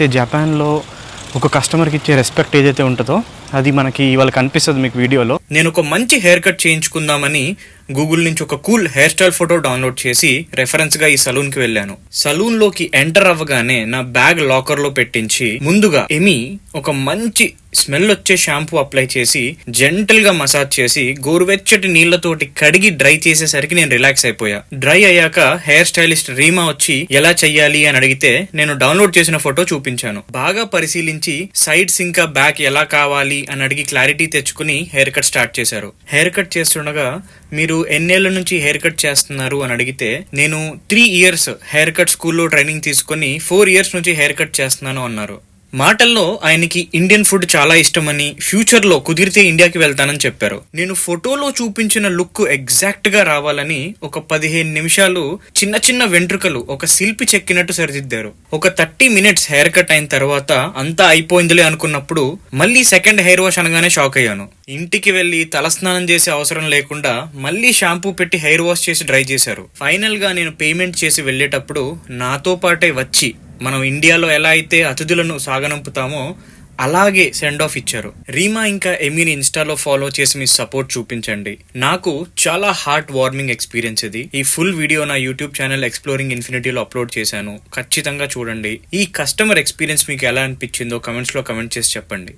జపాన్లో ఒక కస్టమర్కి ఇచ్చే రెస్పెక్ట్ ఏదైతే ఉంటుందో అది మనకి ఇవాళ కనిపిస్తుంది మీకు వీడియోలో. నేను ఒక మంచి హెయిర్ కట్ చేయించుకుందామని గూగుల్ నుంచి ఒక cool hair style photo download చేసి రెఫరెన్స్ గా ఈ సలూన్ కి వెళ్ళాను. సలూన్ లోకి ఎంటర్ అవ్వగానే నా బ్యాగ్ లాకర్ లో పెట్టించి ముందుగా ఒక మంచి స్మెల్ వచ్చే షాంపూ అప్లై చేసి జెంటల్ గా మసాజ్ చేసి గోరువెచ్చటి నీళ్లతోటి కడిగి డ్రై చేసేసరికి నేను రిలాక్స్ అయిపోయా. డ్రై అయ్యాక హెయిర్ స్టైలిస్ట్ రీమా వచ్చి ఎలా చెయ్యాలి అని అడిగితే నేను డౌన్లోడ్ చేసిన ఫోటో చూపించాను. బాగా పరిశీలించి సైడ్స్ ఇంకా బ్యాక్ ఎలా కావాలి అని అడిగి క్లారిటీ తెచ్చుకుని హెయిర్ కట్ స్టార్ట్ చేశారు. హెయిర్ కట్ చేస్తుండగా మీరు ఎన్నేళ్ల నుంచి హెయిర్ కట్ చేస్తున్నారు అని అడిగితే నేను 3 years హెయిర్ కట్ స్కూల్లో ట్రైనింగ్ తీసుకుని 4 years నుంచి హెయిర్ కట్ చేస్తున్నాను అన్నారు. మాటల్లో ఆయనకి ఇండియన్ ఫుడ్ చాలా ఇష్టమని ఫ్యూచర్ లో కుదిరితే ఇండియాకి వెళ్తానని చెప్పారు. నేను ఫోటోలో చూపించిన లుక్ ఎగ్జాక్ట్ గా రావాలని ఒక 15 నిమిషాలు చిన్న చిన్న వెంట్రుకలు ఒక శిల్పి చెక్కినట్టు సరిదిద్దారు. ఒక 30 minutes హెయిర్ కట్ అయిన తర్వాత అంతా అయిపోయిందిలే అనుకున్నప్పుడు మళ్ళీ సెకండ్ హెయిర్ వాష్ అనగానే షాక్ అయ్యాను. ఇంటికి వెళ్లి తలస్నానం చేసే అవసరం లేకుండా మళ్ళీ షాంపూ పెట్టి హెయిర్ వాష్ చేసి డ్రై చేశారు. ఫైనల్ గా నేను పేమెంట్ చేసి వెళ్లేటప్పుడు నాతో పాటే వచ్చి మనం ఇండియాలో ఎలా అయితే అతిథులను సాగనంపుతామో అలాగే సెండ్ ఆఫ్ ఇచ్చారు. రీమా ఇంకా ఎమీని ఇన్స్టాలో ఫాలో చేసి మీ సపోర్ట్ చూపించండి. నాకు చాలా హార్ట్ వార్మింగ్ ఎక్స్పీరియన్స్ ఇది. ఈ ఫుల్ వీడియో నా యూట్యూబ్ ఛానల్ ఎక్స్ప్లోరింగ్ ఇన్ఫినిటీలో అప్లోడ్ చేశాను, ఖచ్చితంగా చూడండి. ఈ కస్టమర్ ఎక్స్పీరియన్స్ మీకు ఎలా అనిపించిందో కమెంట్స్ లో కమెంట్ చేసి చెప్పండి.